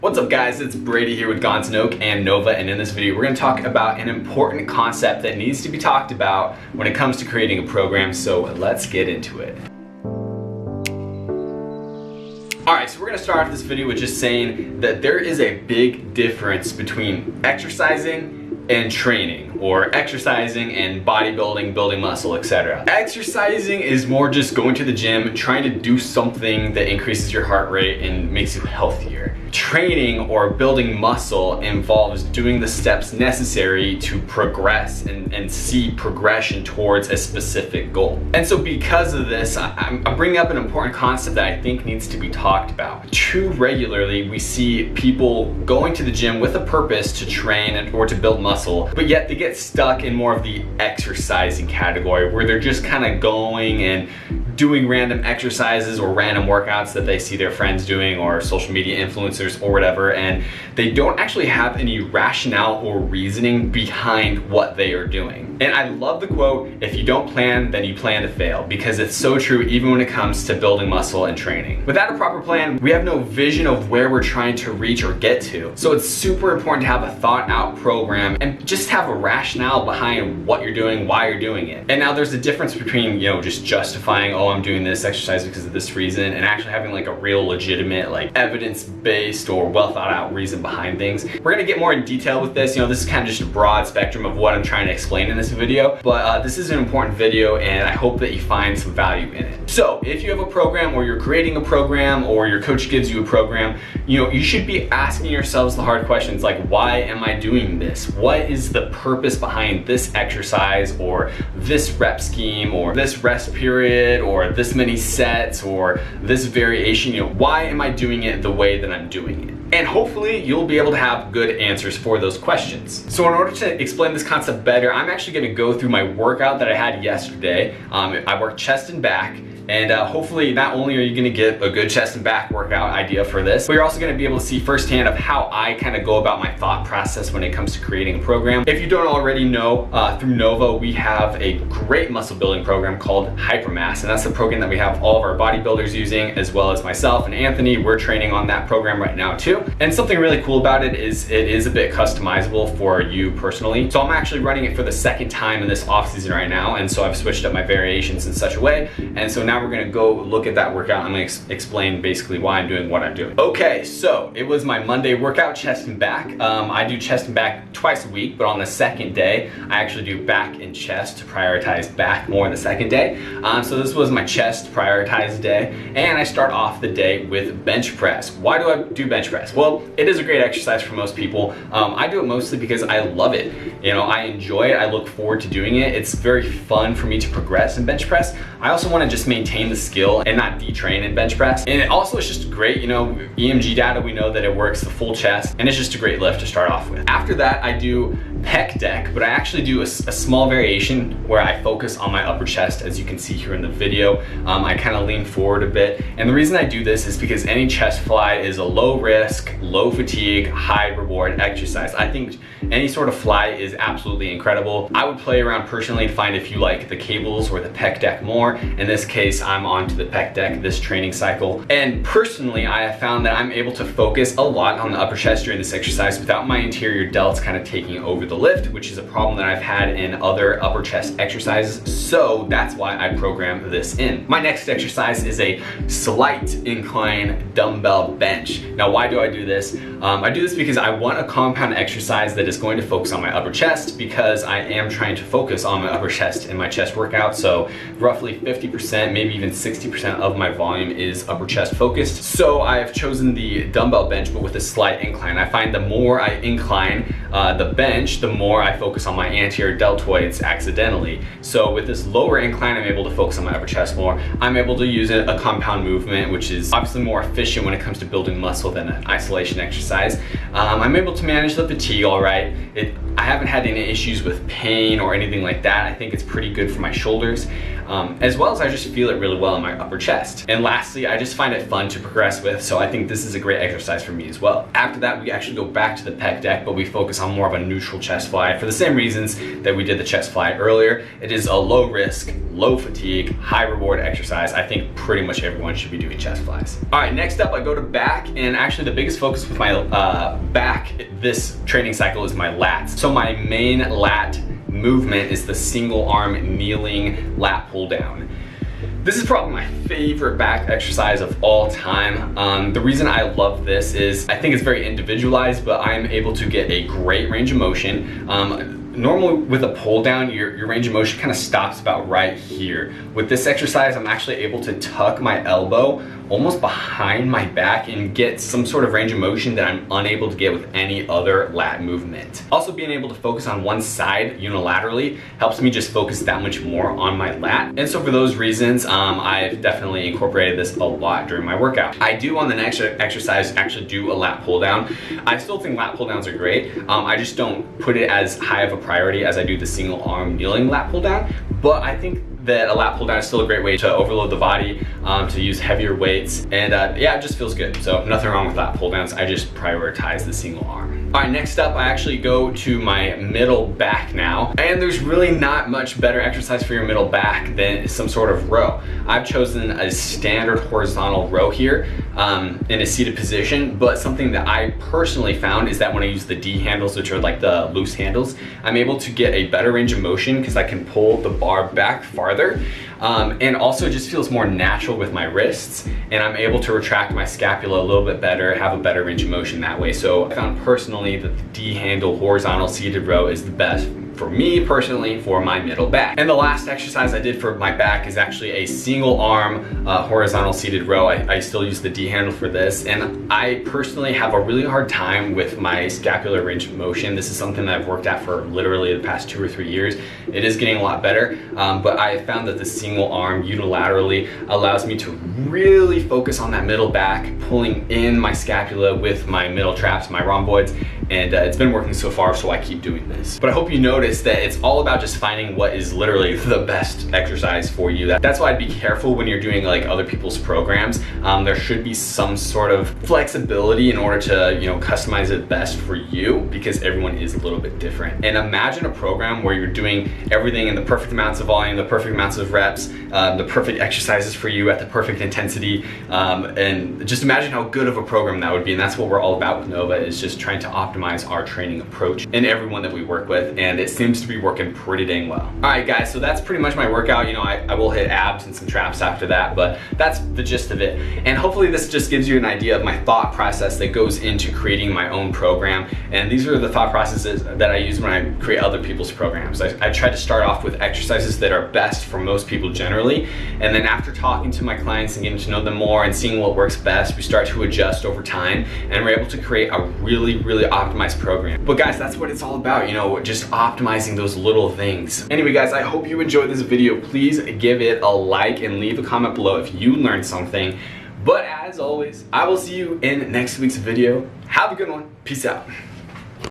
What's up guys, it's Brady here with Gonzanoke and Nova, and in this video we're going to talk about an important concept that needs to be talked about when it comes to creating a program, so let's get into it. Alright, so we're going to start off this video with just saying that there is a big difference between exercising and training, or exercising and bodybuilding, building muscle, etc. Exercising is more just going to the gym, trying to do something that increases your heart rate and makes you healthier. Training or building muscle involves doing the steps necessary to progress and see progression towards a specific goal. And so because of this, I'm bringing up an important concept that I think needs to be talked about. Too regularly we see people going to the gym with a purpose to train or to build muscle, but yet they get stuck in more of the exercising category where they're just kind of going and doing random exercises or random workouts that they see their friends doing or social media influencers or whatever, and they don't actually have any rationale or reasoning behind what they are doing. And I love the quote, "If you don't plan, then you plan to fail," because it's so true even when it comes to building muscle and training. Without a proper plan, we have no vision of where we're trying to reach or get to. So it's super important to have a thought out program and just have a rationale behind what you're doing, why you're doing it. And now there's a difference between, just justifying, oh, I'm doing this exercise because of this reason, and actually having like a real legitimate, like evidence-based or well thought out reason behind things. We're gonna get more in detail with this. This is kind of just a broad spectrum of what I'm trying to explain in this video, but this is an important video and I hope that you find some value in it. So if you have a program or you're creating a program or your coach gives you a program, you should be asking yourselves the hard questions like, why am I doing this? What is the purpose behind this exercise or this rep scheme or this rest period or this many sets or this variation? Why am I doing it the way that I'm doing it? And hopefully you'll be able to have good answers for those questions. So in order to explain this concept better, I'm actually gonna go through my workout that I had yesterday. I worked chest and back. And hopefully not only are you gonna get a good chest and back workout idea for this, but you're also gonna be able to see firsthand of how I kind of go about my thought process when it comes to creating a program. If you don't already know, through Nova, we have a great muscle building program called Hypermass. And that's the program that we have all of our bodybuilders using, as well as myself and Anthony. We're training on that program right now too. And something really cool about it is a bit customizable for you personally. So I'm actually running it for the second time in this off season right now. And so I've switched up my variations in such a way. And so now we're gonna go look at that workout. I'm gonna explain basically why I'm doing what I'm doing. Okay, so it was my Monday workout, chest and back. I do chest and back twice a week, but on the second day, I actually do back and chest to prioritize back more on the second day. So this was my chest prioritized day, and I start off the day with bench press. Why do I do bench press? Well, it is a great exercise for most people. I do it mostly because I love it. I enjoy it. I look forward to doing it. It's very fun for me to progress in bench press. I also want to just maintain the skill and not detrain in bench press. And it also is just great, EMG data, we know that it works the full chest, and it's just a great lift to start off with. After that, I do pec deck, but I actually do a small variation where I focus on my upper chest, as you can see here in the video. I kind of lean forward a bit, and the reason I do this is because any chest fly is a low risk, low fatigue, high reward exercise. I think any sort of fly is absolutely incredible. I would play around personally to find if you like the cables or the pec deck more. In this case, I'm onto the pec deck this training cycle. And personally, I have found that I'm able to focus a lot on the upper chest during this exercise without my interior delts kind of taking over the lift, which is a problem that I've had in other upper chest exercises. So that's why I program this in. My next exercise is a slight incline dumbbell bench. Now, why do I do this? I do this because I want a compound exercise that is going to focus on my upper chest, because I am trying to focus on my upper chest in my chest workout. So roughly 50%, maybe even 60% of my volume is upper chest focused. So I have chosen the dumbbell bench, but with a slight incline. I find the more I incline the bench, the more I focus on my anterior deltoids accidentally. So with this lower incline, I'm able to focus on my upper chest more. I'm able to use a compound movement, which is obviously more efficient when it comes to building muscle than an isolation exercise. I'm able to manage the fatigue all right. I haven't had any issues with pain or anything like that. I think it's pretty good for my shoulders. as well as I just feel it really well in my upper chest. And lastly, I just find it fun to progress with, so I think this is a great exercise for me as well. After that, we actually go back to the pec deck, but we focus on more of a neutral chest fly for the same reasons that we did the chest fly earlier. It is a low risk, low fatigue, high reward exercise. I think pretty much everyone should be doing chest flies. All right, next up I go to back, and actually the biggest focus with my back this training cycle is my lats. So my main lat movement is the single arm kneeling lat pull down. This is probably my favorite back exercise of all time. The reason I love this is I think it's very individualized, but I'm able to get a great range of motion. Normally with a pull down, your range of motion kind of stops about right here. With this exercise, I'm actually able to tuck my elbow almost behind my back and get some sort of range of motion that I'm unable to get with any other lat movement. Also, being able to focus on one side unilaterally helps me just focus that much more on my lat. And so for those reasons, I've definitely incorporated this a lot during my workout. I do on the next exercise actually do a lat pull down. I still think lat pull downs are great. I just don't put it as high of a priority as I do the single arm kneeling lat pull down, but I think that a lat pull down is still a great way to overload the body, to use heavier weights, and yeah, it just feels good. So nothing wrong with lat pull downs. I just prioritize the single arm. All right, next up, I actually go to my middle back now, and there's really not much better exercise for your middle back than some sort of row. I've chosen a standard horizontal row here in a seated position, but something that I personally found is that when I use the D handles, which are like the loose handles, I'm able to get a better range of motion because I can pull the bar back farther. And also it just feels more natural with my wrists, and I'm able to retract my scapula a little bit better, have a better range of motion that way. So I found personally that the D handle horizontal seated row is the best for me personally for my middle back. And the last exercise I did for my back is actually a single arm horizontal seated row. I still use the D handle for this, and I personally have a really hard time with my scapular range of motion. This is something that I've worked at for literally the past 2 or 3 years. It is getting a lot better, but I found that the single arm unilaterally allows me to really focus on that middle back, pulling in my scapula with my middle traps, my rhomboids, and it's been working so far, so I keep doing this. But I hope you notice that it's all about just finding what is literally the best exercise for you. That's why I'd be careful when you're doing like other people's programs. There should be some sort of flexibility in order to, you know, customize it best for you, because everyone is a little bit different. And imagine a program where you're doing everything in the perfect amounts of volume, the perfect amounts of reps, the perfect exercises for you at the perfect intensity, and just imagine how good of a program that would be. And that's what we're all about with Nova, is just trying to optimize our training approach in everyone that we work with, and it seems to be working pretty dang well. All right guys, so that's pretty much my workout. You know, I will hit abs and some traps after that, but that's the gist of it. And hopefully this just gives you an idea of my thought process that goes into creating my own program. And these are the thought processes that I use when I create other people's programs. I try to start off with exercises that are best for most people generally, and then after talking to my clients and getting to know them more and seeing what works best, we start to adjust over time, and we're able to create a really optimized program. But guys, that's what it's all about, you know, just optimizing those little things. Anyway guys, I hope you enjoyed this video. Please give it a like and leave a comment below if you learned something. But as always, I will see you in next week's video. Have a good one. Peace out.